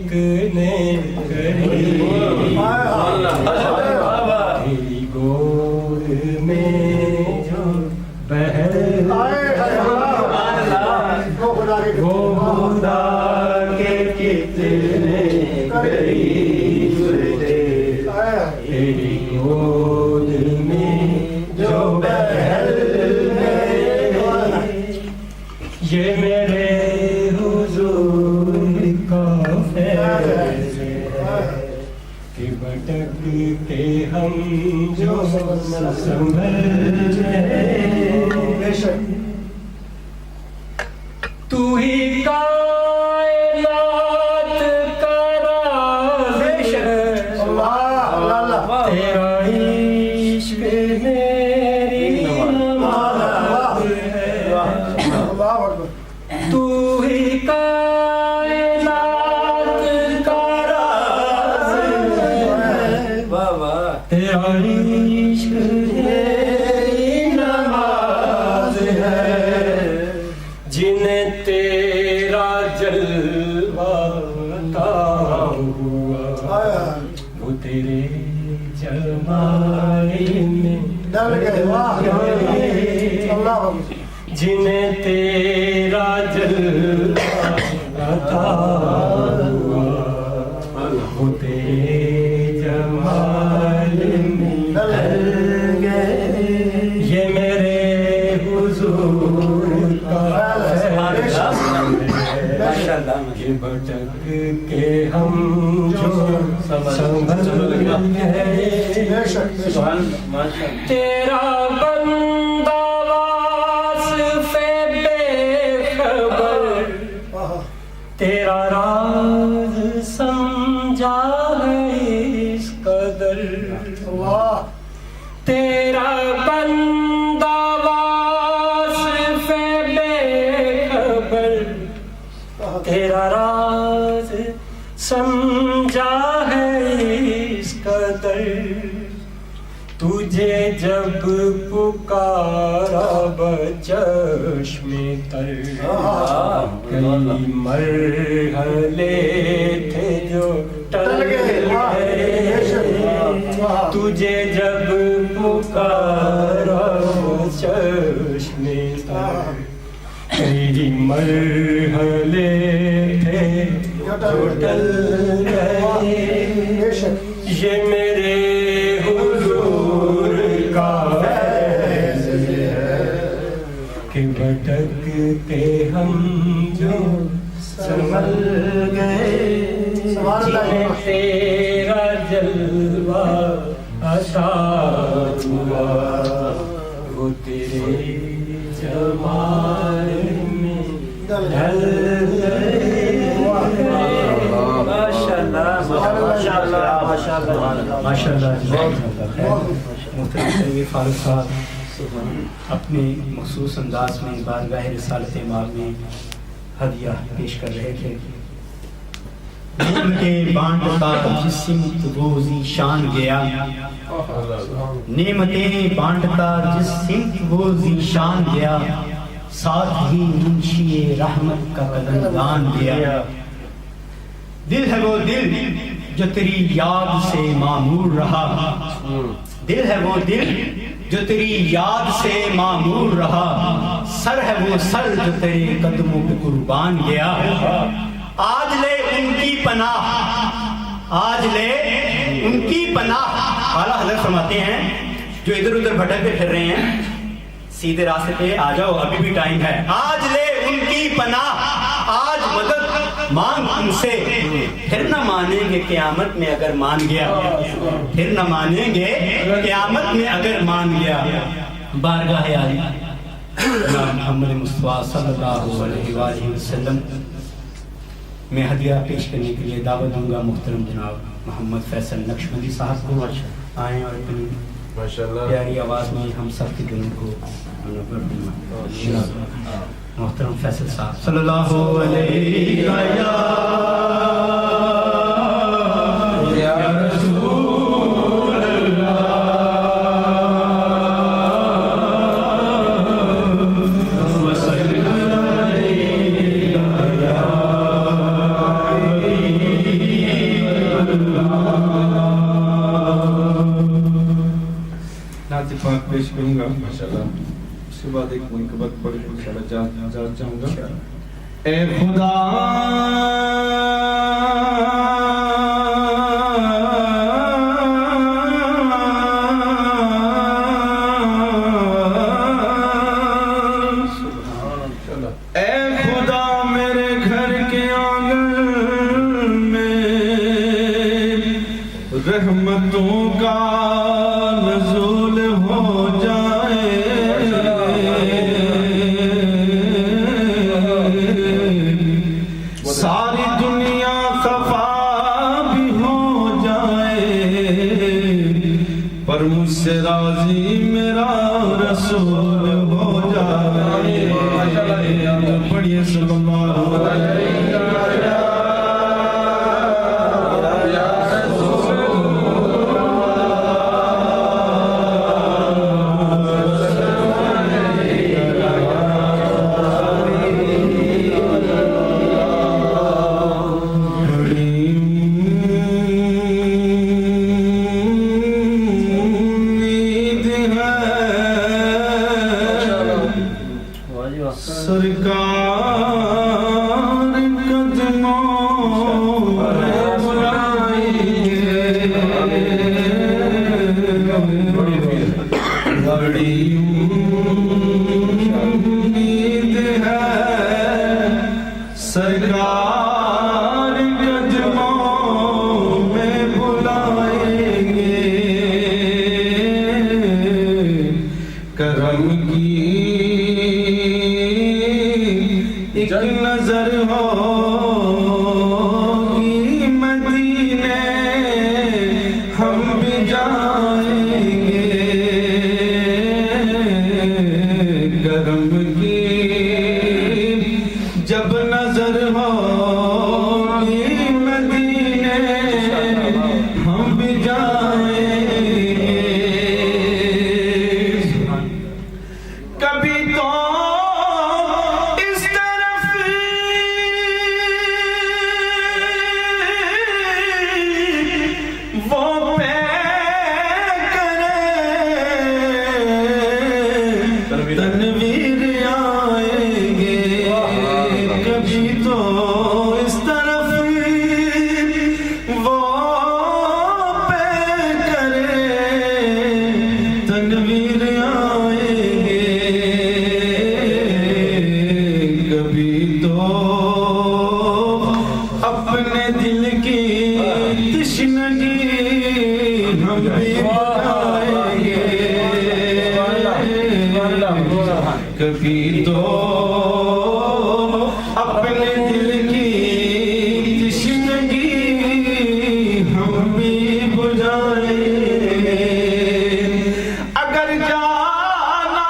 نے کری تیری گود میں جو بہر وہ خدا کے کتنے قریب تھے تیری گود میں جو بہر یہ میرے حضور کا فیض ہے کہ بھٹک کے ہم جو سنبھل گئے تو ہی کائنات کا راز ہے تیرا عشق میری نماز ہے تو ہی کائنات کا راز ہے تیرا عشق میری نماز ہے جنہیں تیرا جلوہ عطا ہوا وہ تیرے جمال میں ڈل گئے جنہیں تیرا جلوہ عطا ہوا وہ تیرے جمال میں ڈل گئے یہ میرے حضور کا یہ بھٹک کے ہم جو سنبھل گئے تیرا بندہ واصف بے خبر تیرا راز سمجھا ہے اس قدر تیرا بندہ واصف بے خبر تیرا راز سمجھا ہے اس قدر تجھے جب پکارا بچشم تر کئی مرحلے تھے جو ٹل گئے تجھے جب پکارا بچشم تر کئی مرحلے تھے جو ٹل گئے یہ میرے حضور کا فیض ہے کہ بھٹک کے ہم جو سنبھل گئے جنہیں تیرا جلوہ عطا ہوا وہ تیرے جمال میں ڈھل گئے محترم فاروق صاحب اپنے مخصوص انداز میں بارگاہ رسالت مآب میں ہدیہ پیش کر رہے تھے نعمتیں بانٹتا جس سمت وہ ذیشان گیا نعمتیں بانٹتا جس سمت وہ ذیشان گیا ساتھ ہی منشی رحمت کا قدمدان گیا دل ہے وہ دل جو تیری یاد سے معمور رہا دل ہے وہ دل جو تیری یاد سے معمور رہا سر ہے وہ سر جو تیرے قدموں پہ قربان گیا آج لے ان کی پناہ آج لے ان کی پناہ اعلیٰ حضرت فرماتے ہیں جو ادھر ادھر بھٹک کے پھر رہے ہیں سیدھے راستے پہ آ جاؤ ابھی بھی ٹائم ہے آج لے ان کی پناہ آج مدد مانگ ان سے پھر نہ مانیں گے قیامت میں اگر مان گیا پھر نہ مانیں گے قیامت میں اگر مان گیا بارگاہ عالی محمد مصطفیٰ صلی اللہ علیہ وآلہ وسلم میں ہدیہ پیش کرنے کے لیے دعوت دوں گا محترم جناب محمد فیصل نقشبندی صاحب کو آئیں اور اپنی پیاری آواز میں ہم سب کے دلوں کو منور فرمائیں محترم فیصل صاحب صلی اللہ علیہ پاک پیش کروں گا ماشاءاللہ. اس کے بعد ایک منقبت پڑھ کے انشاءاللہ چاہوں گا. اے خدا رحمتوں کا نزول ہو جائے. ساری دنیا خفا بھی ہو جائے پر مجھ سے راضی میرا رسول ہو جائے. پڑھیے صلی اللہ علیہ وسلم. کبھی تو اپنے دل کی تشنگی ہم بھی بجھائیں. اگر جانا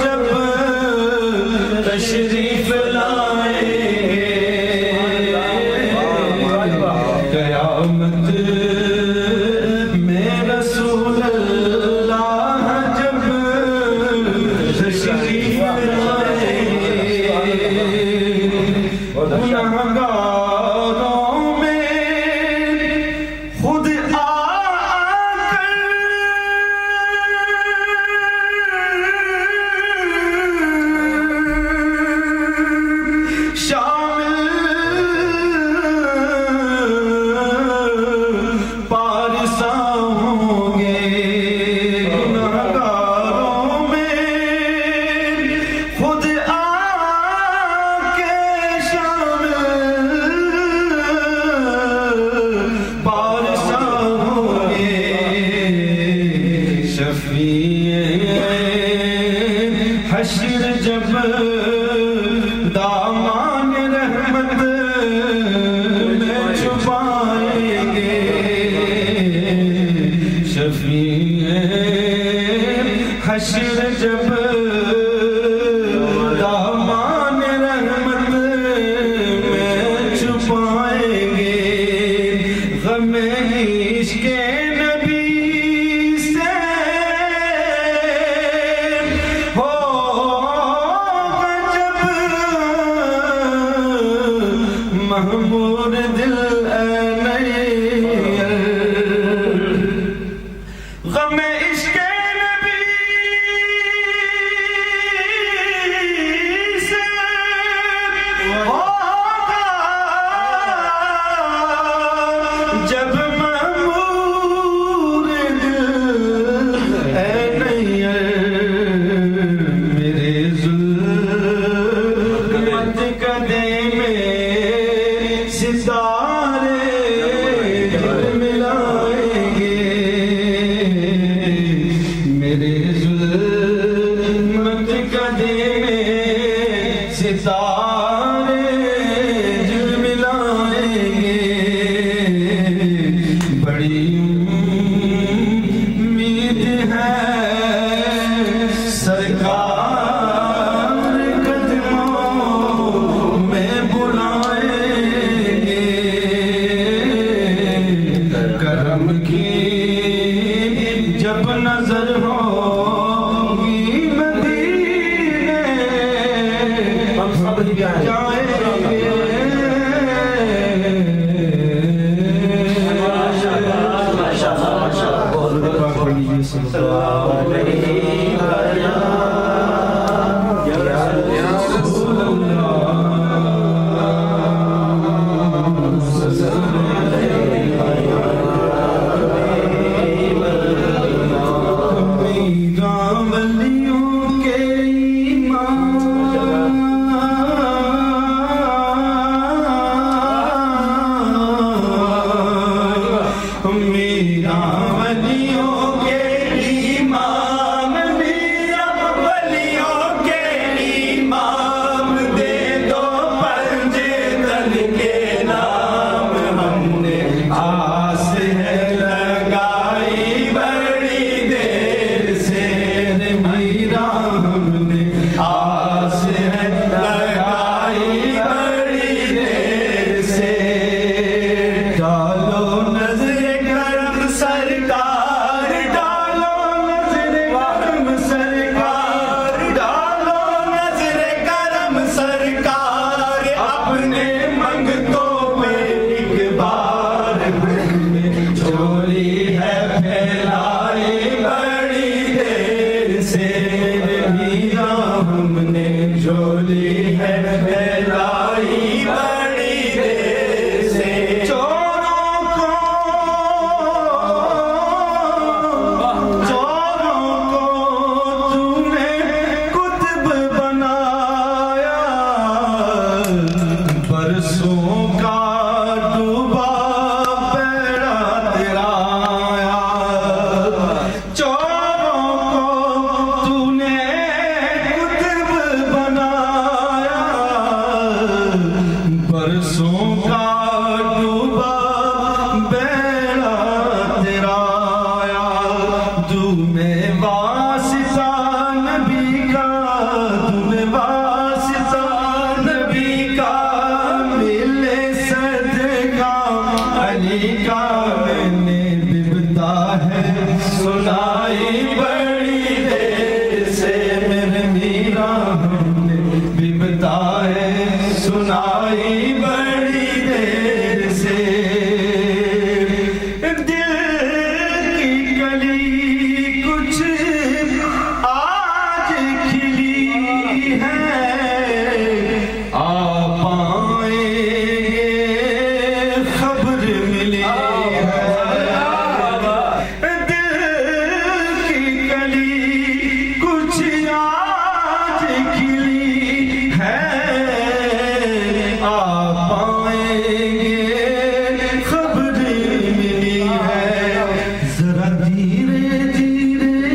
جب شفیع حشر جب دامان رحمت میں چھپائیں گے، شفیع حشر جب دامان رحمت میں چھپائیں گے، غم عشق نبی سے ہوگا جب مہمور دل غم عشق نبی سے ہوگا جب مہمور دل اے نیر، میرے ظلمت قدے میں ستارے ملائیں گے، میرے ظلمت قدے میں ستارے جھلملائیں گے، بڑی امید ہے سرکار قدموں میں بلائیں گے، کرم کی جب نظر ہوگی مدینے ہم سب جائیں گے، ذرا دھیرے دھیرے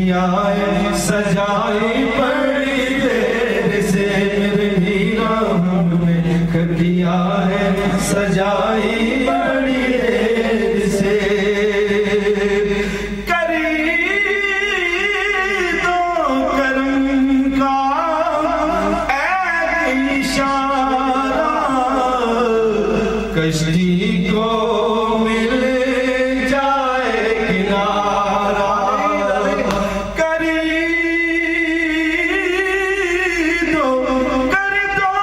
کھٹیا ہے سجائی بڑی دیر سے میرے میرا ہم نے کھٹیا ہے سجائی بڑی دیر سے کشتی کو مل جائے کنارہ کری دو کر دو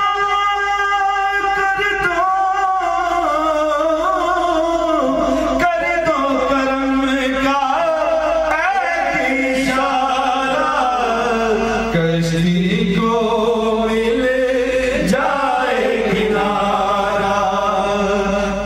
کرم کا اشارہ کشتی کو مل جائے کنارہ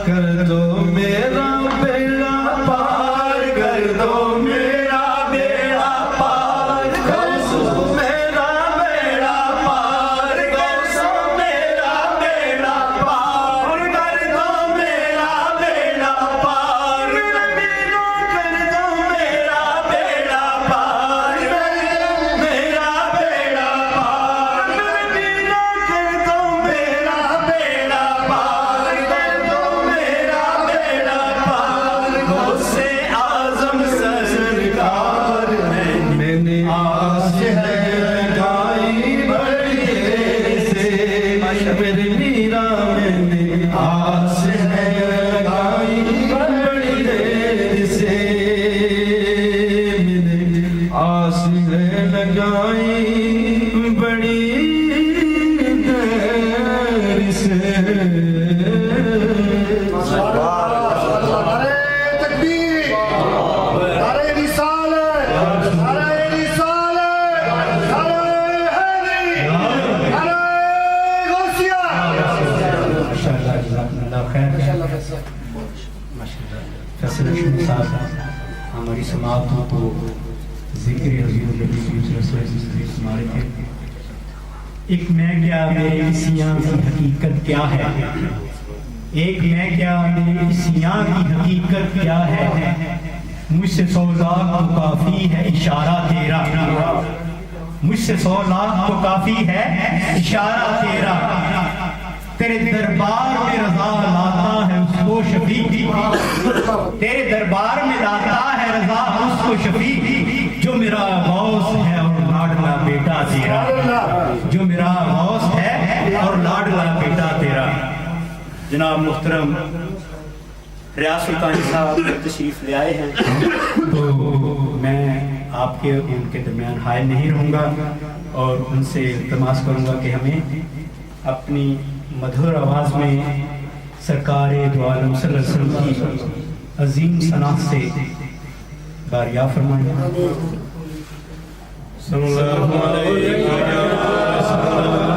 کر دو میرا بیڑا پار کر دو میرا بیڑا پار کر دو میرا بیڑا پار کر دو میرا بیڑا پار کر دو میرا بیڑا پار کر دو میرا بیڑا پار میرا بیڑا پار کر دو میرا بیڑا پار کر دو میرا بیڑا پار غوث اعظم سرکار میں نے آس ہے لگائی بڑی دیر سے میرے میرا میں نے آس ہے لگائی بڑی دیر سے میں نے آس ہے لگائی بڑی دیر سے ہماری سماعتوں کو ذکر حضور نبی صلی اللہ علیہ وسلم سے سمارے تھے ایک میں کیا میری سیاں کی حقیقت کیا ہے ایک میں کیا میری سیاں کی حقیقت کیا ہے مجھ سے 100 لاکھ تو کافی ہے اشارہ تیرا مجھ سے 100 لاکھ تو کافی ہے اشارہ تیرا تیرے دربار میں رضا لاتا ہے اس کو شفیع تیرے دربار میں لاتا ہے رضا اس کو شفیع جو میرا غوث ہے اور لاڈلا بیٹا تیرا جو میرا غوث ہے اور لاڈلا بیٹا تیرا جناب محترم ریاض سلطانی صاحب تشریف لے آئے ہیں تو میں آپ کے ان کے درمیان حائل نہیں رہوں گا اور ان سے التماس کروں گا کہ ہمیں اپنی مدھر آواز میں سرکار دو عالم صلی اللہ علیہ وسلم کی عظیم ثنا سے باریا فرمائیں صلی اللہ علیہ وسلم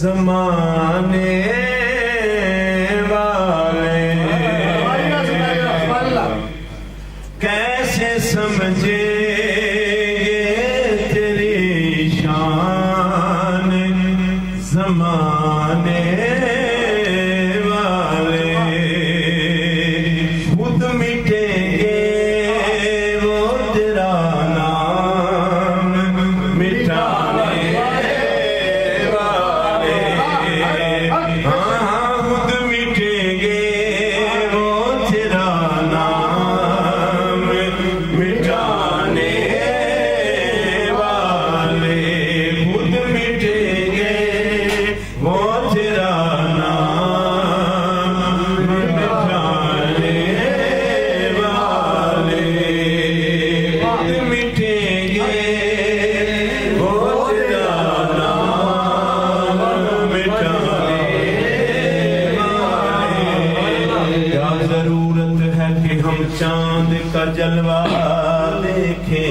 زمانے والے کیسے سمجھے گے تیری شان زمانے والے خود مٹیں گے وہ تیرا نام مٹانے وہ تیرا جلوہ دیکھے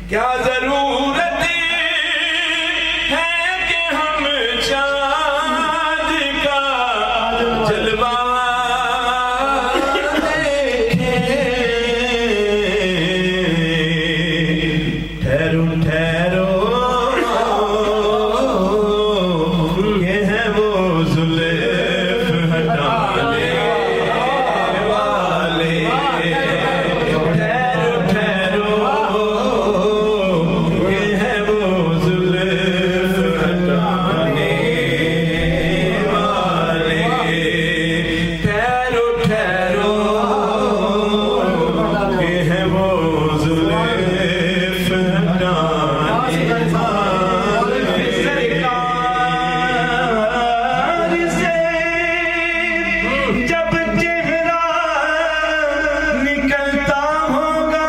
کیا ضرورت ہے کہ ہم چاند کا جلوہ دیکھیں ٹھہرو ٹھہرو یہ ہے وہ زلف ہٹانے والے ٹھہرو ٹھہرو یہ ہے وہ زلف ہٹانے والے ٹھہرو ٹھہرو یہ ہے وہ زلف ہٹانے سرکار سے جب چہرہ نکلتا ہوگا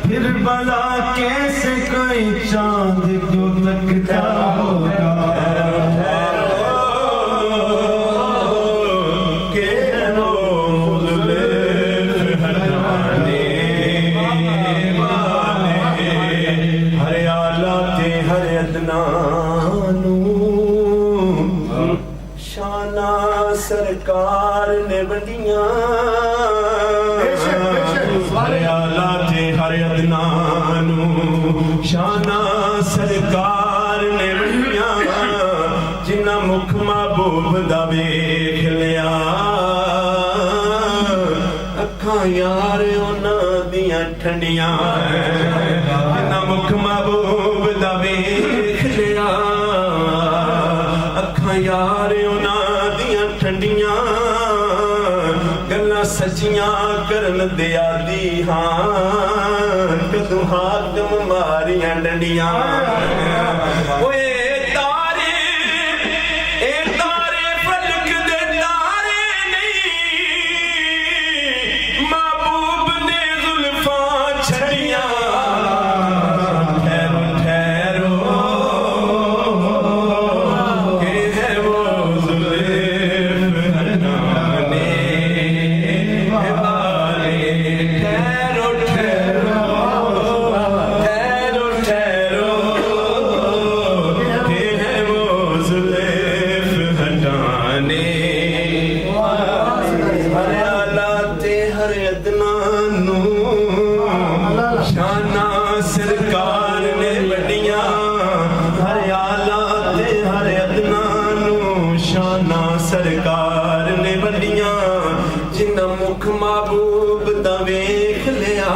پھر بلا کیسے کوئی چاند کو تکتا ہوگا کہ وہ زلف ہٹانے والے ہر آلہ تے ہر ادنانو شانہ سرکار نے بڑیاں ہر آلہ تے ہر ادنانو شانہ سرکار نے بڑیاں جنہ مکھ محبوب دا ویکھ لیا اکھاں یار انہاں دیاں ٹھنڈیاں جنہ مکھ محبوب دا ویکھ لیا اکھاں یار انہاں دیاں ٹھنڈیاں گلاں سچیاں کرن دے عادی ہاں کدوں حاکم ماریاں ڈنڈیاں اوئے تارے فلک دے تارے نہیں محبوب نے زلفاں چھڑیاں ٹھہرو ٹھہرو یہ ہے وہ زلف ہٹانے والے ٹھہرو ٹھہرو ٹھہرو ٹھہرو یہ ہے وہ زلف ہٹانے ہر آلہ تے ہر ادنانو شانہ سرکار نے بڑیاں ہر آلہ تے ہر ادنانو شانہ سرکار نے بڑیاں جنہ مکھ محبوب دا ویکھ لیا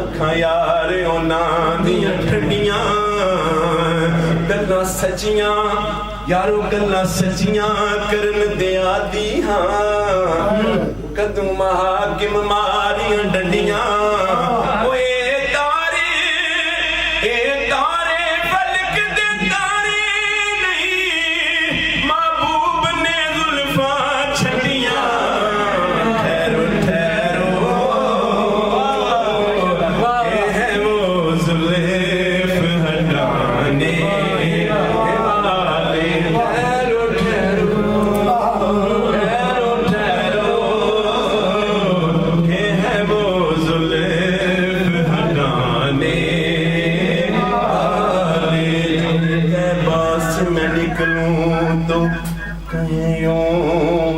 اکھاں یار انہاں دیاں ٹھنڈیاں گلاں سچیاں یارو گلاں سچیاں کرن دے عادی ہاں کدوں محاکم ماریاں ڈنڈیاں اوئے تارے فلک دے تارے نہیں محبوب نے زلفاں چھڑیاں ٹھہرو ٹھہرو یہ ہے وہ زلف ہٹانے والے ٹھہرو ٹھہرو ٹھہرو ٹھہرو یہ ہے وہ زلف ہٹانے والے باس میں نکلوں تو کہیں یوں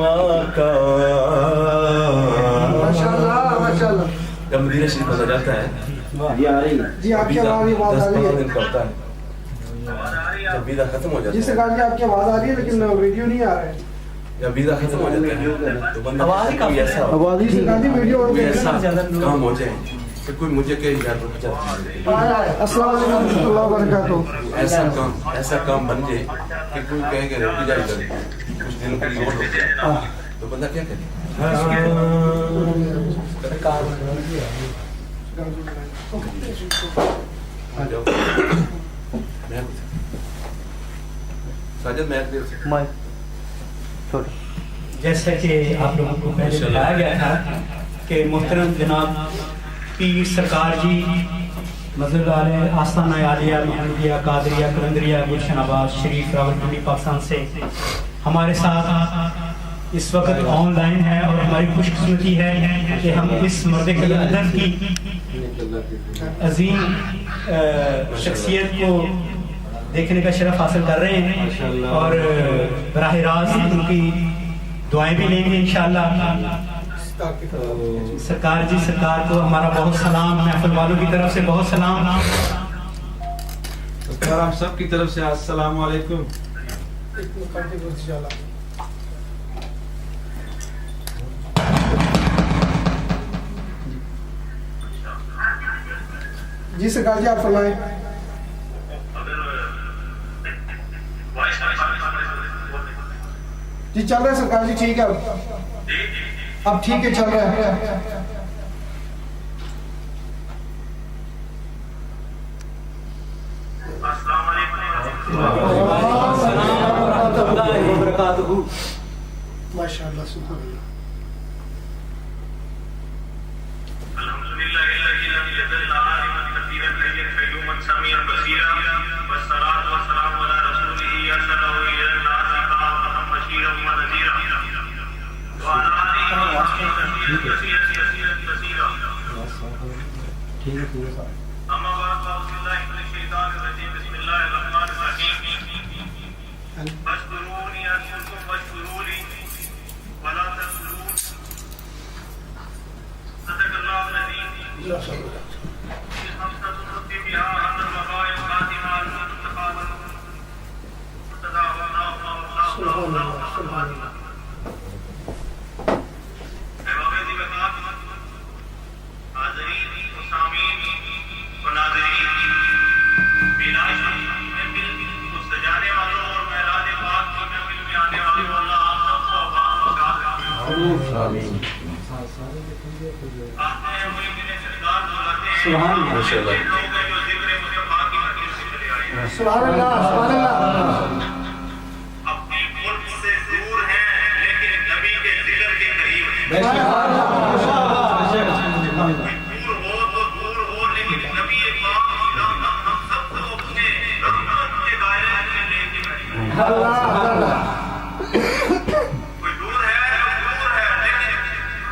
آقا ماشاءاللہ جب مدینہ شریف بنا جاتا ہے جی آپ کی آواز یہ بات آ رہی 10-15 ہے دن کا ہوتا ہے جب ویزا ختم ہو جی جاتا سرکار جی آپ کی آواز آ رہی ہے لیکن ویڈیو نہیں آ رہا ہے جب ویزا ختم ہو جاتا ہے تو بندہ کوئی ایسا جی سرکار جی ویڈیو آن کوئی کریں ایسا کام ہو جائے کہ کوئی مجھے کہے یار رک جا السلام علیکم ورحمۃ اللہ وبرکاتہ ایسا کام بن جائے کہ کوئی کہے کہ رک جائے کچھ دنوں کے لیے اور رک جائے تو بندہ کیا کرے ساجد میں جیسا کہ آپ لوگوں کو پہلے بتایا گیا تھا کہ محترم جناب پیر سرکار جی مزل والے آستانہ عالیہ محمدیہ قادریہ قلندریہ گلشن آباد شریف راولپنڈی پاکستان سے ہمارے ساتھ اس وقت آن لائن ہے، اور ہماری خوش قسمتی ہے کہ ہم اس مرد قلندر کی عظیم شخصیت کو دیکھنے کا شرف حاصل کر رہے ہیں، اور براہ راست ان کی دعائیں بھی لیں گے انشاءاللہ۔ سرکار جی، سرکار کو ہمارا بہت سلام، محفل والوں کی طرف سے بہت سلام، سرکار ہم سب کی طرف سے السلام علیکم۔ جی سرکار جی آپ فرمائیں۔ جی چل رہے ہیں سرکار جی، ٹھیک ہے اب ٹھیک ہے، چل رہے ہیں۔ السلام علیکم وبرکاتہ۔ ماشاء اللہ، سبحان اللہ۔ الحمدللہ الذی لم یزل عالما کثیرا حیا قیوما سمیعا بصیرا والصلاۃ والسلام علی رسولہ ارسلہ الی الناس کافۃ بشیرا ونذیرا وعلی آلہ وصحبہ کثیرا اما بعد فاعوذ باللہ من الشیطان الرجیم بسم اللہ الرحمن الرحیم فاذکرونی اذکرکم واشکروا لی ولا تکفرون صدق اللہ العظیم۔ سبحان اللہ، سبحان اللہ، سبحان اللہ۔ اپنی ملک سے دور ہیں لیکن نبی کے ذکر کے قریب ہیں۔ دور ہو تو دور ہو لیکن نبی پاک کی رحمت ہم سب کو اپنے رحمت کے دائرے میں لے کے بیٹھے۔ کوئی دور ہے لیکن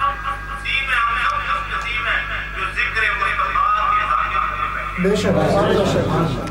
ہم نصیب ہیں، ہم سب نصیب ہیں جو ذکر مصطفیٰ کے ذاکر میں بیٹھے۔ بے شک، بے شک۔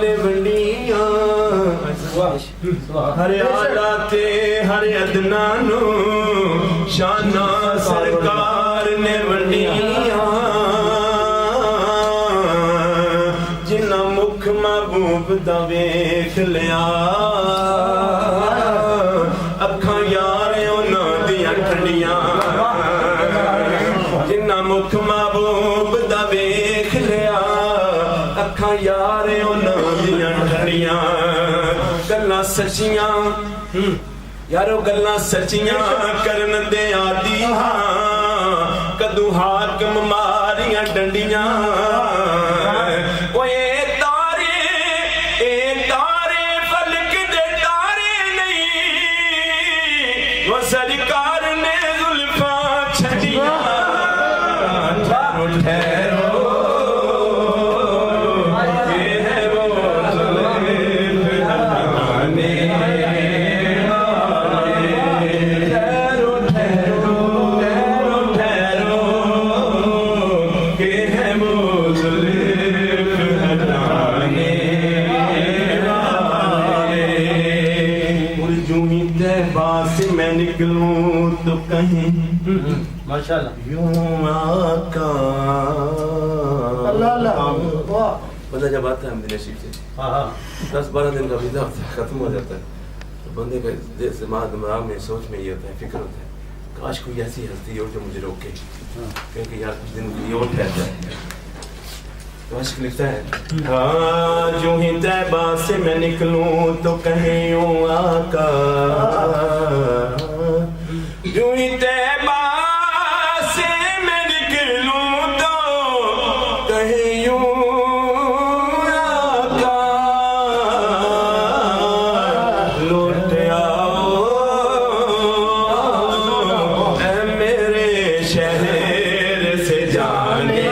نے ونڈیاں ہر آلہ تے ہر ادنا نو شانہ سرکار نے ونڈیاں جنہ مکھ محبوب دا ویکھ لیا اکھاں یار انہاں دیاں ٹھنڈیاں جنہ مکھ محبوب دا ویکھ لیا اکھاں یار انہاں دیاں ٹھنڈیاں گلاں سچیاں یارو گلاں سچیاں کرن دے آدی ہاں کدوں حاکم ماریاں ڈنڈیاں اوے تارے فلک دے تارے نہیں وہ سرکار نے زلفاں چھڑیاں ٹھہرو ٹھہرو نکلوں تو کہیں ماشاءاللہ یوں آقا اللہ بندہ جب آتا ہے مدینہ شریف سے 10-12 دن کا ویزا ہوتا ہے ختم ہو جاتا ہے تو بندے کا دماغ میں سوچ میں یہ ہوتا ہے فکر ہوتا ہے کاش کوئی ایسی ہستی ہو جو مجھے روکے کیونکہ یار کچھ دن یہ اور ٹھہر جائے تو عشق لکھتا ہے ہاں جو ہی طیبہ سے میں نکلوں تو کہیں یوں آقا جو ہی طیبہ سے میں نکلوں تو کہیں یوں آقا لوٹ آؤ اے میرے شہر سے جانے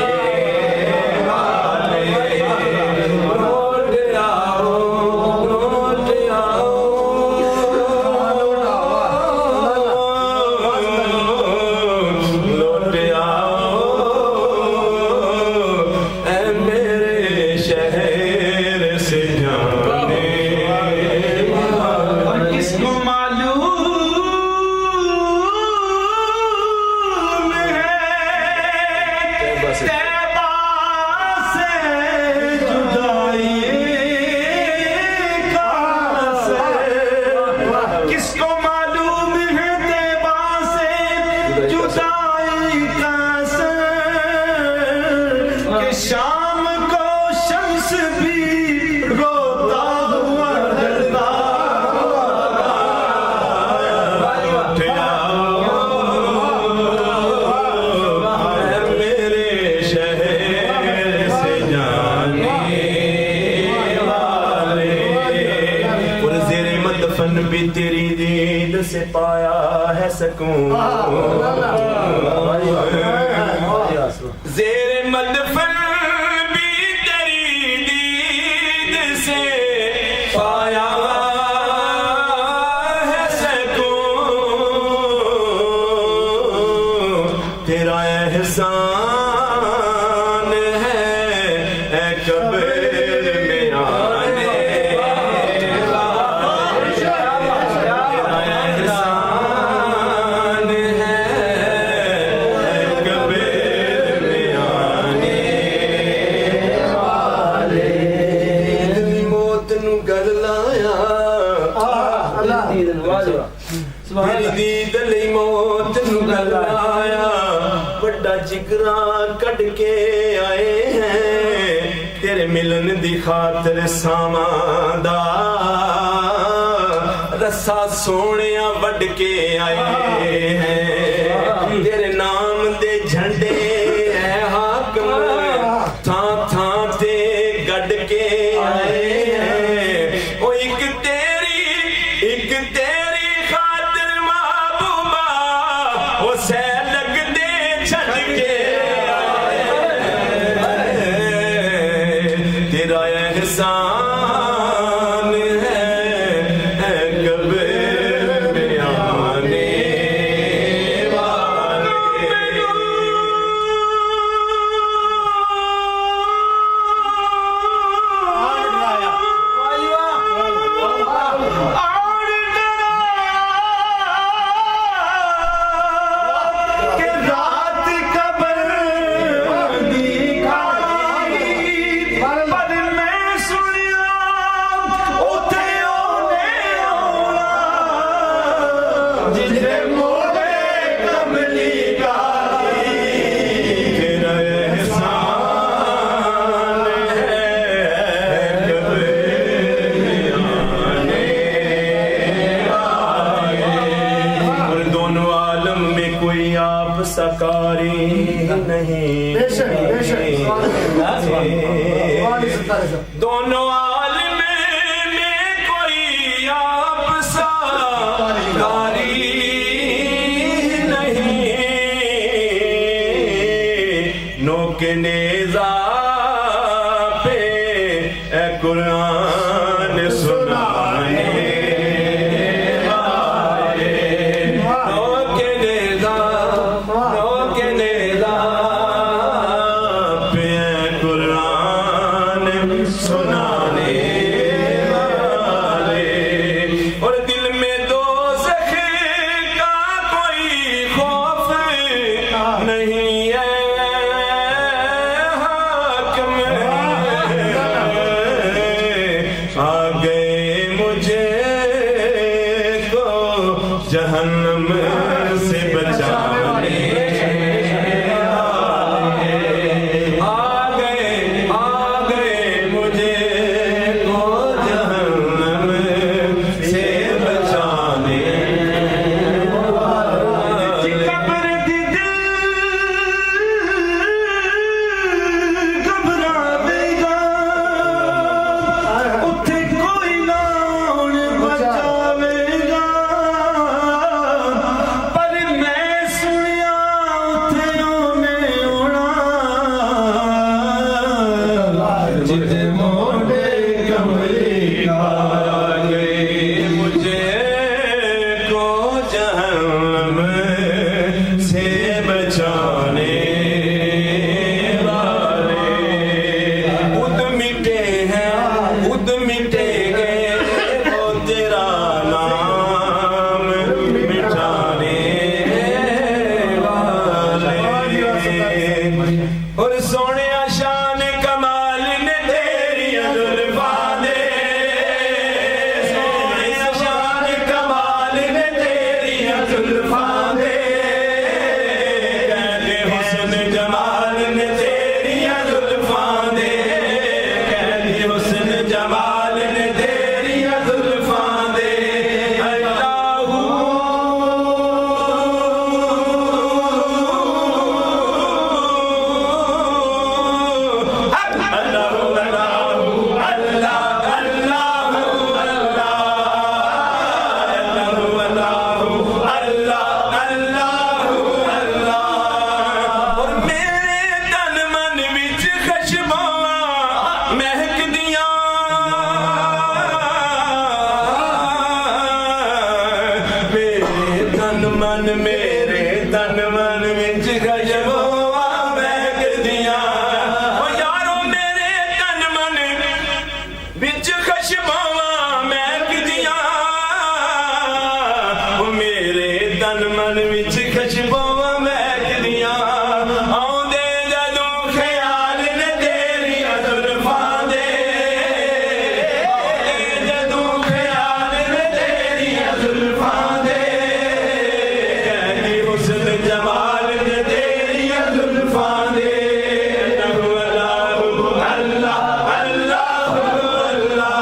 بھی تیری دید سے پایا ہے سکون زیر مدفن بھی تیری دید سے پایا ہے سکون تیرا احسان ہے اے قبر میں آنے دید لئی موت نو گلایا بڑا جگرا کٹ کے آئے ہیں تیرے ملن دی خاطر ساواں دا رسا سونیا وڈ کے آئے ہیں تیرے نام دے جھنڈے اے حاکم تھاں تھاں تے گڈ کے آئے ہیں او ایک تیری احسان ہے اے قبر میں آنے والے دونوں عالم میں کوئی آپ سا کاری نہیں، نوک نیزہ پہ اے قرآن سنانے جہنم سے بچانے آ گئے مجھے کو جہنم سے بچانے قبر دی دل گھبراوے گا اتھے کوئی نہ بچاوے گا اور سونے شان کمال نے تیری زلفاں دے، سونے شان کمال نے تیری زلفاں دے، کہتے حسن جمال نے تیری زلفاں دے، کہتے حسن جمال نے تیری زلفاں دے، میرے تن من وچ خشبواں مہکدیاں، او یارو میرے تن من وچ خشبواں مہکدیاں، او میرے تن من وچ خشبواں مہکدیاں، آوندے جدوں خیال نے تیری زلفاں دے، آوندے جدوں خیال نے تیری زلفاں دے، حسن جمال نے تیری زلفاں دے، اللہ اللہ اللہ اللہ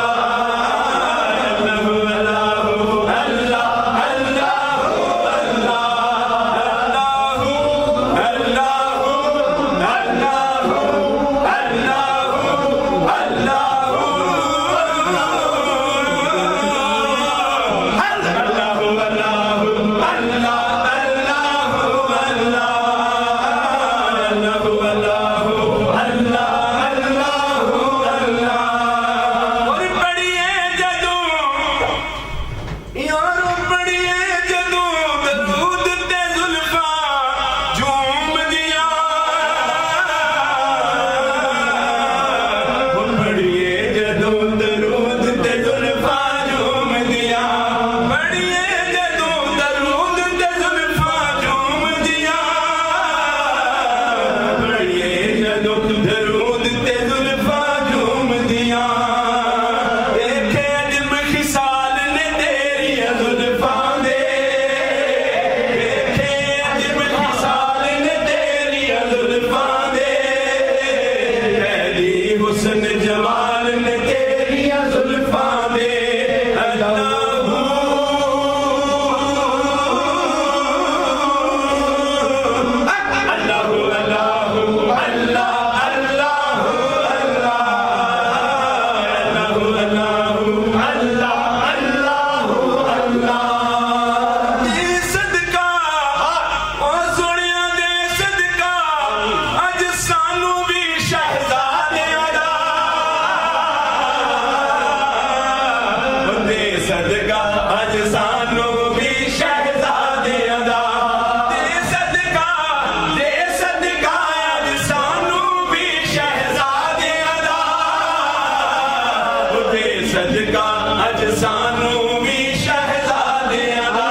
صدقہ اج سانو بھی شہزادیاں دا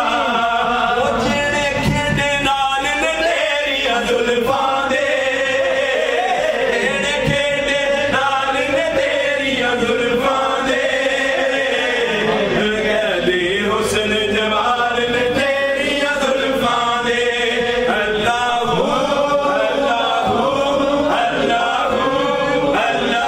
او جڑے کھیڈے نال نے تیریاں زلفاں دے جڑے کھیڈے نال نے تیریاں زلفاں دے گہدے حسن جمال نے تیریاں زلفاں دے اللہ اللہ اللہ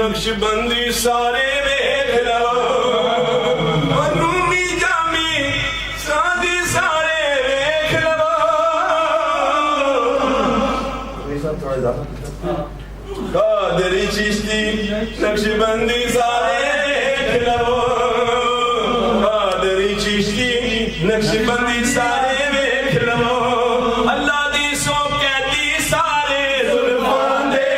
نقش بندی سارے ویکھ لو رومی جامی سادی سارے ویکھ لو قادری چشتی نقش بندی سارے ویکھ لو قادری چشتی نقش بندی سارے ویکھ لو اللہ دی سو کہتی سارے زلفاں دے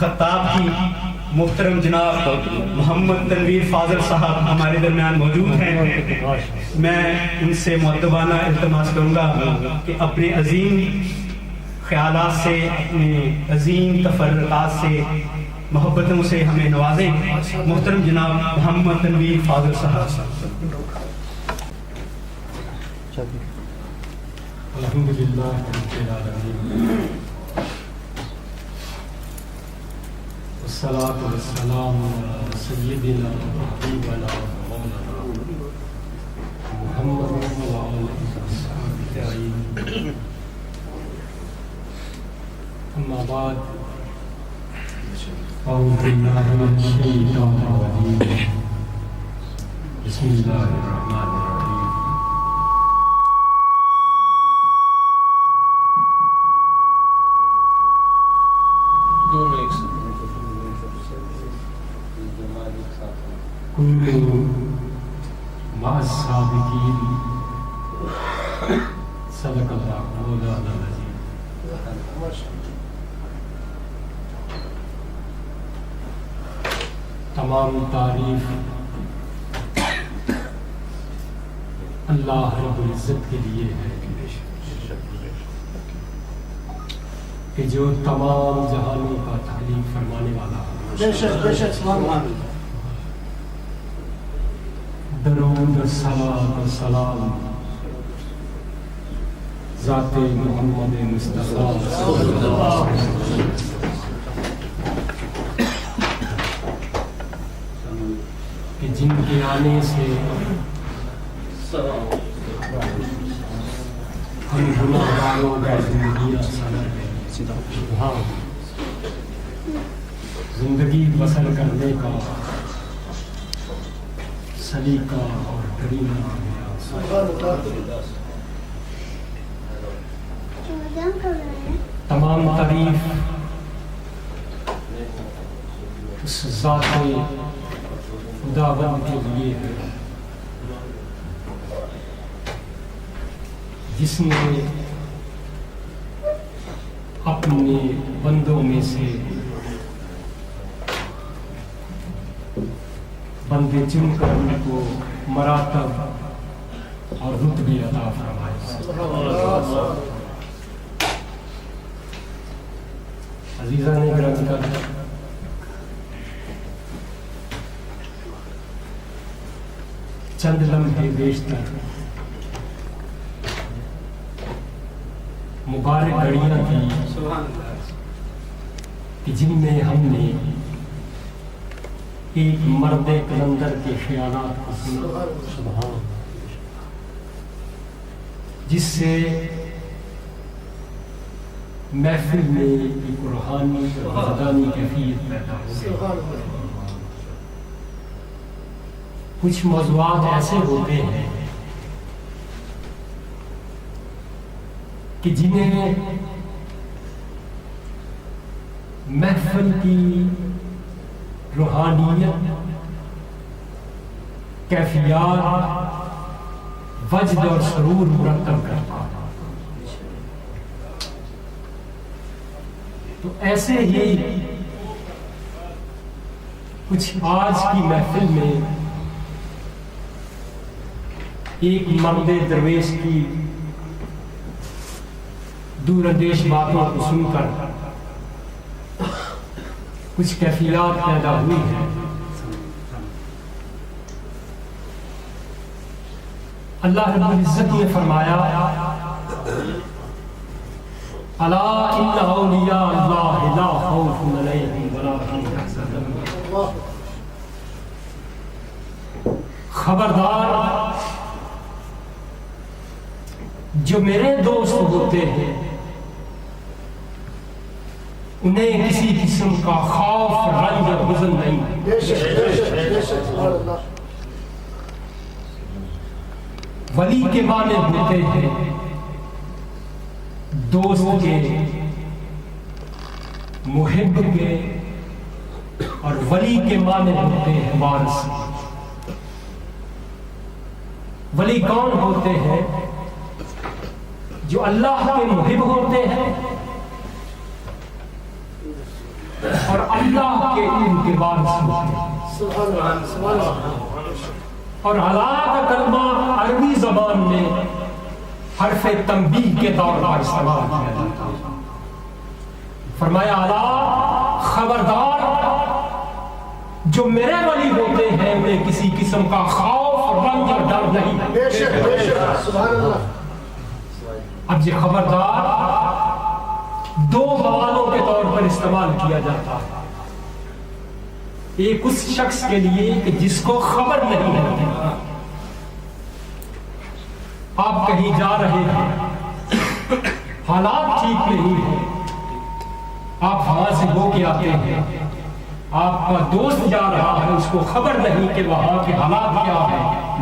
خطاب کی محترم جناب محمد تنویر فاضل صاحب ہمارے درمیان موجود ہیں. میں ان سے مؤدبانہ التماس کروں گا کہ اپنے عظیم خیالات سے، اپنے عظیم تفرقات سے، محبتوں سے ہمیں نوازیں. محترم جناب محمد تنویر فاضل صاحب. الحمدللہ رب العالمین والصلاة والسلام على سيدنا وحبيبنا ومولانا محمد وعلى آله وصحبه أجمعين. أما بعد أعوذ بالله من الشيطان الرجيم. بسم اللہ الرحمن الرحیم. کونوا مع الصادقین. صدق اللہ مولانا العظیم. تمام تعریف اللہ رب العزت کے لیے ہے کہ جو تمام جہانوں کا تعلیم فرمانے والا ہے. درود و صلاۃ و سلام ذات محمد مصطفیٰ صلی اللہ علیہ وسلم کہ جن کے آنے سے ہم گناہگاروں کا زندگیاں سنر گئے. ہاں زندگی بسر کرنے کا سلیقہ اور طریقہ آ گیا. تمام تعریف اس ذات خداوند کے لیے ہے جس نے اپنے بندوں میں سے بندے چن کر ان کو مراتب اور رتبے عطا فرمائے. عزیزان گرامی کا چند لمحے بیشتر مبارک گھڑیاں تھیں کہ جن میں ہم نے ایک مرد کلندر کے خیالات کو سنا جس سے محفل میں ایک روحانی اور وجدانی کیفیت پیدا ہو گئی. کچھ موضوعات ایسے ہوتے ہیں کہ جنہیں محفل کی روحانیت، کیفیات، وجد اور سرور مرتب کرتا ہے. تو ایسے ہی کچھ آج کی محفل میں ایک مرد درویش کی دور اندیش باتوں کو سن کر کچھ کیفیات پیدا ہوئی ہیں. اللہ رب العزت نے فرمایا الا ان اولیاء اللہ لا خوف علیہم ولا هم يحزنون. خبردار جو میرے دوست ہوتے ہیں انہیں کسی قسم کا خوف، رنج اور حزن نہیں. ولی کے معنی ہوتے ہیں دوست کے، محب کے، اور ولی کے معنی ہوتے ہیں وارث. ولی کون ہوتے ہیں؟ جو اللہ کے محب ہوتے ہیں اور اللہ کے علم کے وارث ہوتے ہیں. اور اللہ کا کلمہ عربی زبان میں حرف تنبیہ کے طور پر استعمال کیا جاتا ہے. فرمایا الا خبردار جو میرے ولی ہوتے ہیں انہیں کسی قسم کا خوف، رنج اور ڈر نہیں. اب یہ خبردار دو حوالوں کے طور پر استعمال کیا جاتا ہے. ایک اس شخص کے لیے کہ جس کو خبر نہیں ہے، آپ کہیں جا رہے ہیں، حالات ٹھیک نہیں ہیں، آپ وہاں سے ہو کے آتے ہیں، آپ کا دوست جا رہا ہے، اس کو خبر نہیں کہ وہاں کے حالات کیا ہیں،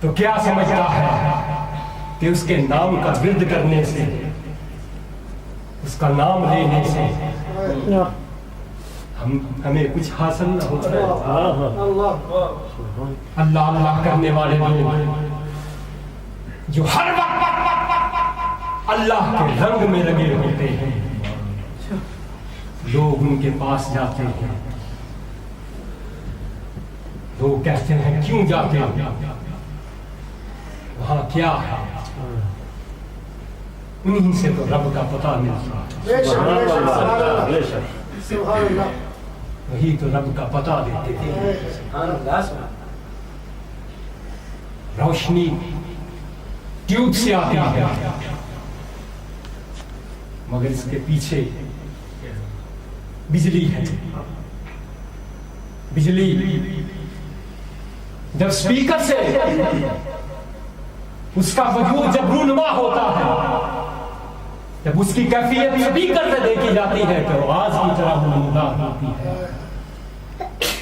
تو کیا سمجھتا ہے کہ اس کے نام کا ورد کرنے سے، اس کا نام لینے سے ہمیں کچھ حاصل نہ ہوتا ہے؟ اللہ اللہ کرنے والے لوگ جو ہر وقت اللہ کے رنگ میں لگے ہوتے ہیں، لوگ ان کے پاس جاتے ہیں، لوگ کہتے ہیں کیوں جاتے ہیں، وہاں کیا ہے؟ انہیں سے تو رب کا پتہ ملتا ہے، وہی تو رب کا پتہ دیتے ہیں۔ روشنی ٹیوب سے آتی ہے، مگر اس کے پیچھے بجلی ہے۔ بجلی جب اسپیکر سے اس کا وجود جب رونما ہوتا ہے، جب اس کی کیفیت اسپیکر سے دیکھی جاتی ہے تو آواز کی طرح نمودار ہوتی ہے۔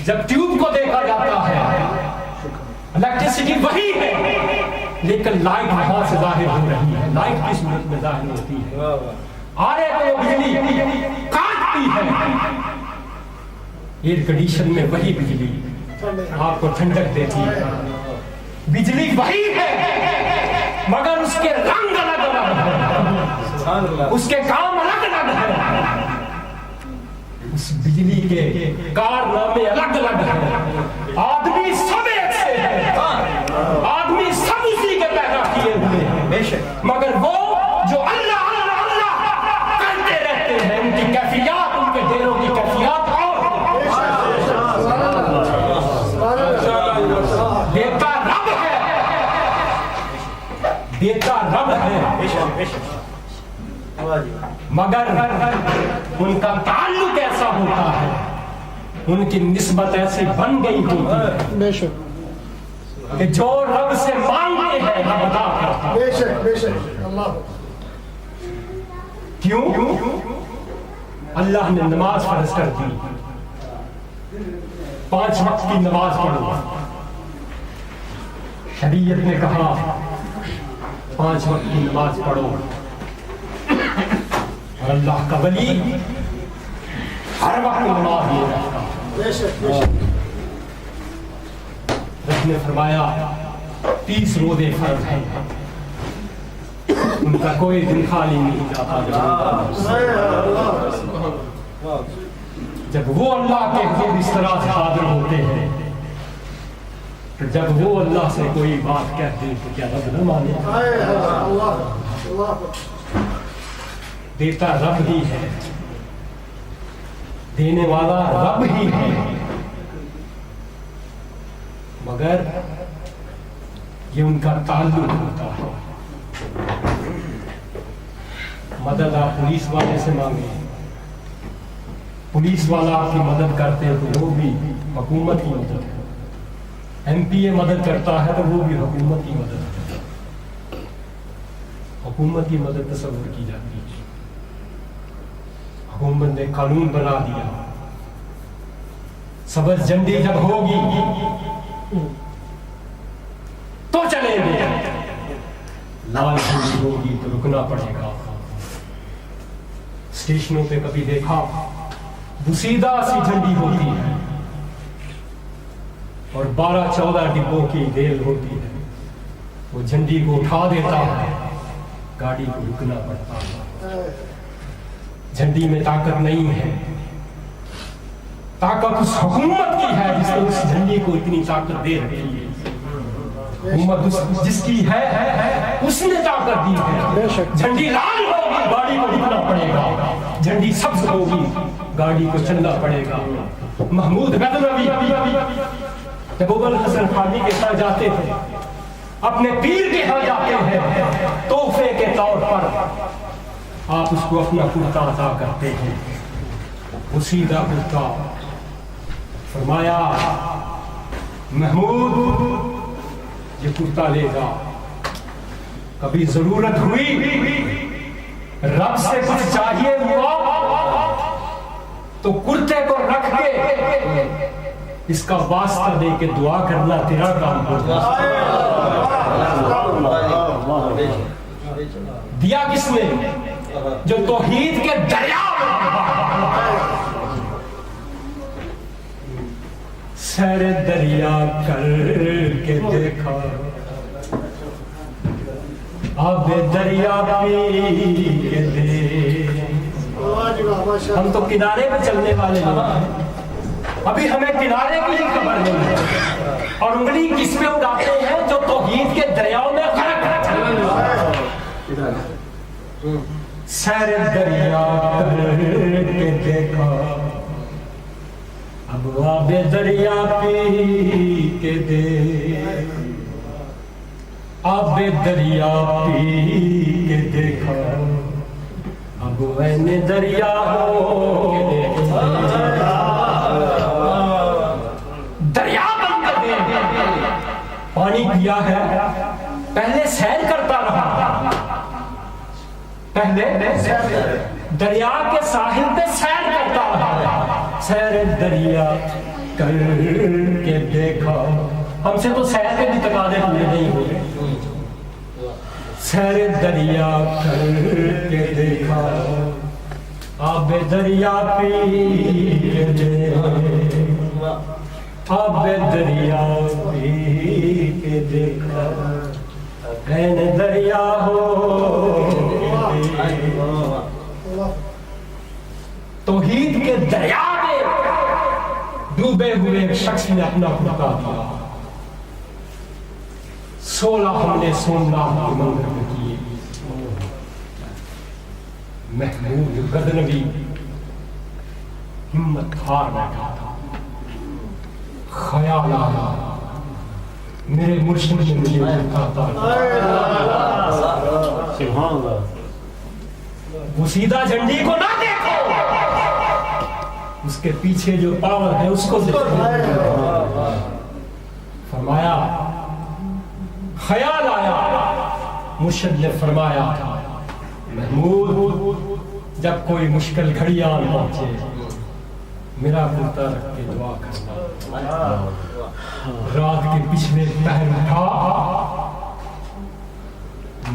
جب ٹیوب کو دیکھا جاتا ہے، الیکٹریسٹی وہی ہے لیکن لائٹ وہاں سے ظاہر ہو رہی ہے۔ لائٹ کس صورت میں ظاہر ہوتی ہے؟ آرے کو بجلی کاٹتی ہے، ایئر کنڈیشن میں وہی بجلی آپ کو ٹھنڈک دیتی ہے۔ بجلی وہی ہے مگر اس کے رنگ الگ الگ ہے، اس کے کام الگ الگ ہے، اس بجلی کے کارنامے الگ الگ ہیں۔ آدمی سب ایک سے ہے، آدمی سب اسی کے پیدا کیے ہوئے ہیں، مگر وہ جو اللہ اللہ اللہ کرتے رہتے ہیں ان کی کیفیات، ان کے دلوں کی کیفیات اور دیتا رب ہے، دیتا رب ہے، مگر ان کا تعلق ایسا ہوتا ہے، ان کی نسبت ایسی بن گئی ہوتی ہے کہ جو رب سے مانگتے ہیں رب عطا کرتا ہے۔ بے شک بے شک اللہ۔ کیوں؟ اللہ نے نماز فرض کر دی، 5 وقت کی نماز پڑھو۔ شریعت نے کہا 5 وقت کی نماز پڑھو، اور اللہ کا ولی ہر وقت نماز لے رہتا ہے۔ بے شک بے شک۔ رب نے فرمایا 30 روزے فرض ہیں، ان کا کوئی دن خالی نہیں جاتا۔ جب وہ اللہ کے حضور اس طرح سے حاضر ہوتے ہیں، تو جب وہ اللہ سے کوئی بات کہتے ہیں تو کیا رب نہ مانے؟ دیتا رب ہی ہے، دینے والا رب ہی ہے، مگر یہ ان کا تعلق ہوتا ہے۔ مدد آپ پولیس والے سے مانگیں، پولیس والا آپ کی مدد کرتے ہیں تو وہ بھی حکومت کی مدد ہے، ایم پی اے مدد کرتا ہے تو وہ بھی حکومت کی مدد ہے۔ حکومت کی مدد تصور کی جاتی ہے، حکومت نے قانون بنا دیا، سبز جھنڈی جب ہوگی تو چلے گے، لال جھنڈی ہوگی تو رکنا پڑے گا۔ اسٹیشنوں پہ کبھی دیکھا بسیدہ سی جھنڈی ہوتی ہے اور 12-14 ڈبوں کی ریل ہوتی ہے، وہ جھنڈی کو اٹھا دیتا ہے، گاڑی کو رکنا پڑتا ہے۔ جھنڈی میں طاقت نہیں ہے، طاقت اس حکومت کی ہے جس نے اس جھنڈی کو اتنی طاقت دے رکھی ہے۔ حکومت جس کی ہے اس نے طاقت دی ہے۔ جھنڈی لال ہوگی گاڑی کو رکنا پڑے گا، جھنڈی سبز ہوگی گاڑی کو چلنا پڑے گا۔ محمود غزنوی جب ابو الحسن خانی کے ساتھ جاتے تھے، اپنے پیر کے ہاں جاتے ہیں، تحفے کے طور پر آپ اس کو اپنا کرتا عطا کرتے ہیں، وہ سیدھا کرتا۔ فرمایا محمود یہ کرتا لے گا، کبھی ضرورت ہوئی رب سے کچھ چاہیے ہوا تو کرتے کو رکھ کے اس کا واسطہ دے کے دعا کرنا تیرا کام ہوگا. دیا کس نے؟ جو توحید کے دریا سیر دریا کر کے دیکھا اب دریا پی کے دے. ہم تو کنارے پہ چلنے والے لوگ ہیں, ابھی ہمیں کنارے کی خبر نہیں ہے, اور انگلی کس پہ اڑاتے ہیں؟ جو توحید کے دریاؤں میں غرق ہے. سیر دریا کر کے دیکھا اب آب دریا پی کے دے. آب دریا پی کے دیکھا اب میں دریا ہو دریا بن کر دے. پانی پیا ہے, پہلے سیر کرتا رہا, پہلے دریا کے ساحل پہ سیر کرتا رہا. سیر دریا کر کے دیکھا, ہم سے تو سیر کے بھی تقاضے پورے نہیں ہوئے. سیر دریا کر کے دیکھا آب دریا پی کے دے. آب دریا پی کے دیکھا این دریا ہو. توحید کے دریا میں ڈوبے ہوئے ایک شخص نے اپنا خطا کیا. 16 ہم نے سومناتھ کے مندر میں کیے. محمود غزنوی ہمت ہار بیٹھا تھا. خیال آیا میرے مرشد نے مجھے بتاتا سبحان اللہ, وہ سیدھا جھنڈی کو نہ دیکھو, اس کے پیچھے جو پاور ہے اس کو دیکھو. فرمایا, خیال آیا, مرشد نے فرمایا محمود جب کوئی مشکل گھڑی آن پہنچے میرا کرتا رکھ کے دعا کرنا. رات کے پچھلے پہر اٹھا,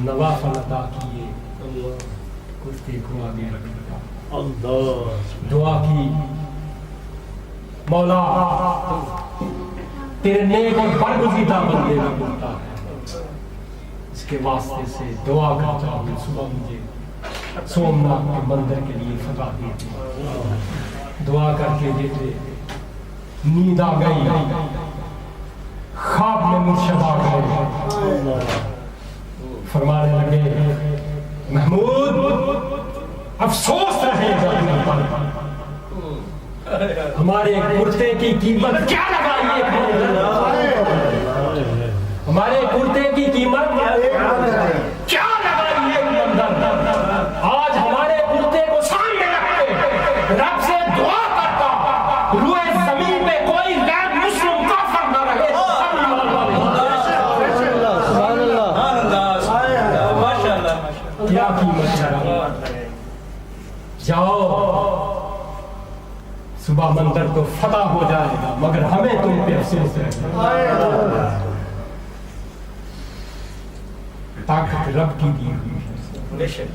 نوافل ادا کیے, کرتے کو آگے رکھ دیا, دعا کی مولا تیرے نیک اور برگزیدہ بندے کا کرتا ہے, اس کے واسطے سے دعا کرتا ہوں صبح مجھے سومناتھ کے مندر کے لیے فتح دیتے. دعا کر کے دیتے, نیند آ گئی, خواب میں مرشد آ گئے. فرمانے لگے محمود افسوس رہے گا تم پر, ہمارے کرتے کی قیمت کیا لگائی ہے, ہمارے کرتے کی قیمت کیا لگائی ہے مندر. آج ہمارے کرتے کو سامنے رکھ کے رب سے دعا کرتا روئے زمین پہ کوئی غیر مسلم کافر نہ رہے. کیا قیمت ہے. جاؤ صبح مندر تو فتح ہو جائے گا, مگر ہمیں تم پہ افسوس ہے. طاقت رب کی دی ہوئی ہے,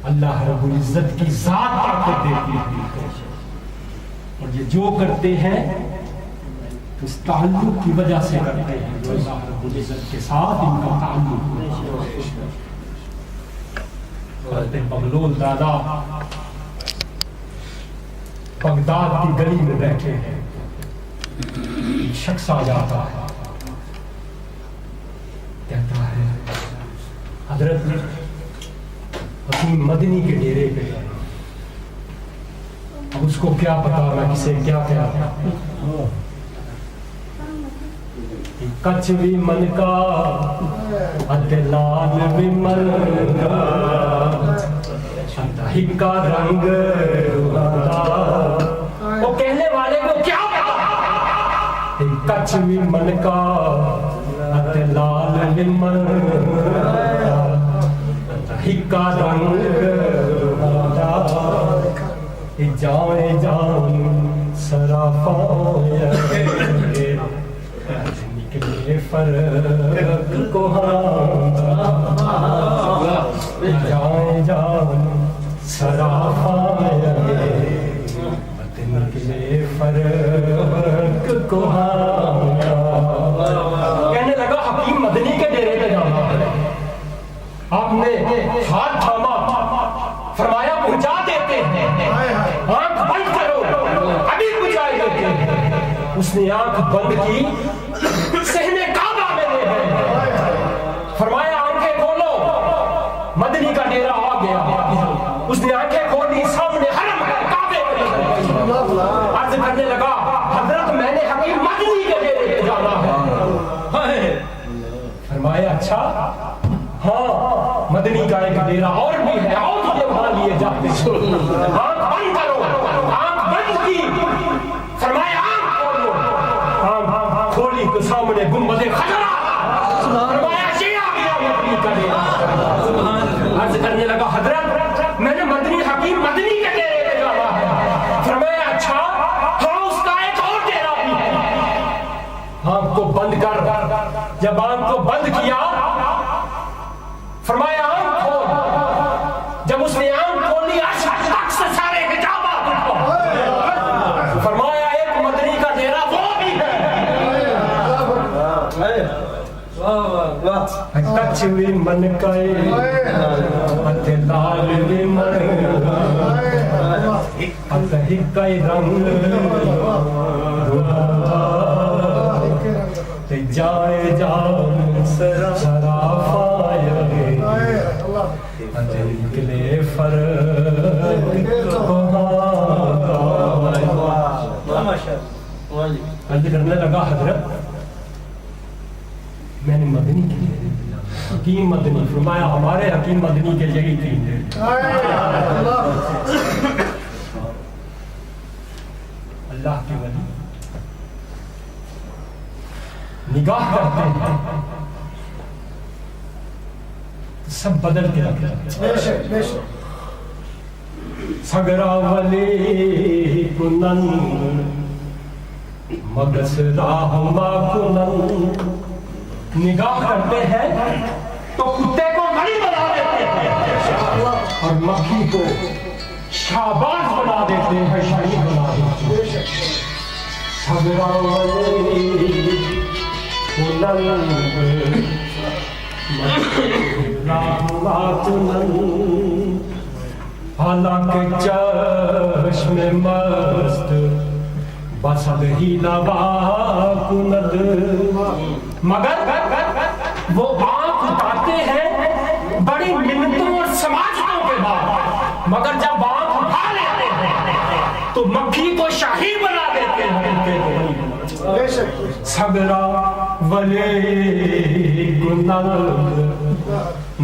اللہ رب العزت کی ذات طاقت دیتی ہے, اور یہ جو کرتے ہیں اس تعلق کی وجہ سے کرتے ہیں جو اللہ رب العزت کے ساتھ ان کا تعلق ہے. حضرت بغلول دادا بغداد کی گلی میں بیٹھے ہیں, شخص آ جاتا ہے, کہتا ہے حضرت حکیم مدنی کے ڈیرے پہ, اب اس کو کیا پتا میں کسے کیا کہتا. کچھ بھی من کا عدلال بھی من کا رنگ, وہ کہنے والے کو کیا پتا. کچھ بھی من کا عدلال بھی من کا رنگ, جان جان سراپایا نکلے فرق کو جائیں جان سراپایا نکلے فرق کو کہنے لگا حکیم مدنی کے ڈیرے پہ جانا ہے. آپ نے ہاتھ تھاما, فرمایا پہنچا دیتے ہیں, آنکھ بند کرو ابھی پہنچا دیتے ہیں. اس نے آنکھ بند کی, صحن کعبہ میں ہے, فرمایا آنکھیں کھولو, مدنی کا ڈیرا آ گیا. اس نے آنکھیں کھولی, سامنے حرم ہے, کعبے میں عرض کرنے لگا حضرت میں نے حکیم مدنی کے ڈیرے پہ جانا ہے. فرمایا اچھا, ہاں مدنی کا ایک ڈیرا اور بھی ہے, اور تجھے وہاں لیے جاتے ہیں. آنکھ بند کرو, آنکھ بند کی, فرمایا آنکھ کھولو, آنکھ کھولی تو سامنے گنبد خضرا, فرمایا یہ آ گیا مدنی کا ڈیرا. عرض کرنے لگا حضرت میں نے مدنی حکیم مدنی کے ڈیرے پہ جانا ہے. فرمایا اچھا, ہاں اس کا ایک اور ڈیرا بھی ہے. آنکھ کو بند کر. جب آنکھ کو بند کیا, فرمایا آنکھ کھول. جب اس نے آنکھ کھولی, عرش تک سے سارے حجابات اٹھا. فرمایا ایک مدنی کا ڈیرا وہ بھی ہے. تچ بھی من کائے اتھے لال بھی من اتھے کئی رنگ تے جائے جان سراپایا اتھے نکلے فرق عرض کرنے لگا حضرت میں نے مدنی کے لیے حکیم مدنی. فرمایا ہمارے حکیم مدنی کے یہی تین ہیں. اللہ کے ولی نگاہ کرتے ہیں سب بدل کے رکھتے. سگرا ولی کنن مگس راہما کنن. نگاہ کرتے ہیں تو کتے کو ولی بنا دیتے ہیں اور مکھی کو شہباز بنا دیتے ہیں, شہید بنا دیتے ہیں. سگرا ولی کنن حالانکہ چشم مست بسد ہی لوا کند, مگر وہ آنکھ اٹھاتے ہیں بڑی منتوں اور سماجتوں کے بعد, مگر جب آنکھ اٹھا لیتے ہیں تو مکھی کو شاہی بنا دیتے ہیں. سگرا ولی کنن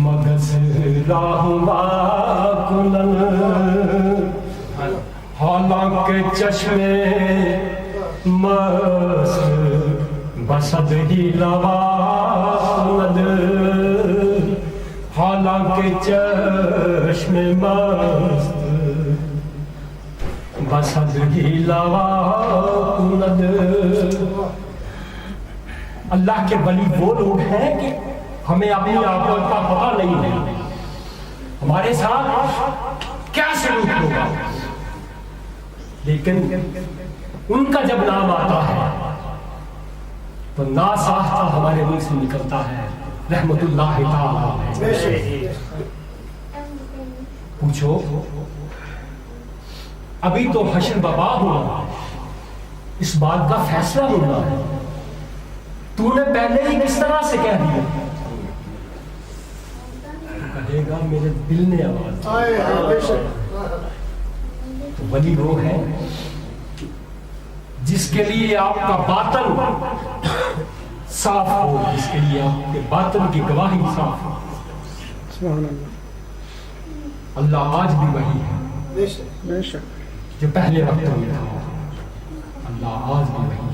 مگس راہما کنن, حالانکہ چشم مست بسد ہی لوا کند, حالانکہ چشم مست بسد ہی لوا کند. اللہ کے ولی وہ لوگ ہیں کہ ہمیں اپنی آنکھوں کا پتہ نہیں ہے ہمارے ساتھ کیا سلوک ہوگا, لیکن ان کا جب نام آتا ہے تو ناساختہ ہمارے منہ سے نکلتا ہے رحمت اللہ تعالی. پوچھو ابھی تو حشر بابا ہوا, اس بات کا فیصلہ ہونا ہے, تو نے پہلے ہی کس طرح سے کہہ دیا؟ کہے گا میرے دل نے آواز. تو ولی وہ ہے جس کے لیے آپ کا باطن صاف ہو, جس کے لیے آپ کے باطن کی گواہی صاف ہو. اللہ آج بھی وہی ہے جو پہلے وقت میں تھا, اللہ آج بھی وہی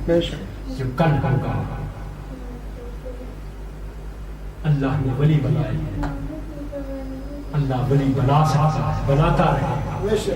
ہے جو کل ہوگا. اللہ نے ولی بنائے ہیں, اللہ ولی بنا سکتا ہے, بناتا رہے.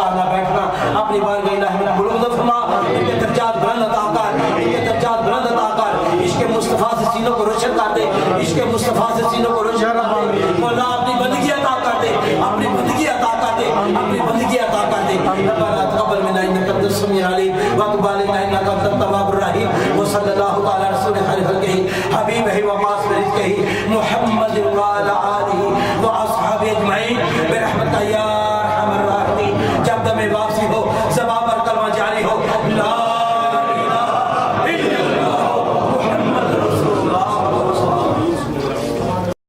کار نہ بیٹھنا اپنی بارگاہ الہی میں بلند فرما ان کے درجات بلند عطا کر ان کے درجات بلند عطا کر عشق مصطفیٰ سے سینوں کو روشن کر دے عشق مصطفیٰ سے سینوں کو روشن کر دے مولا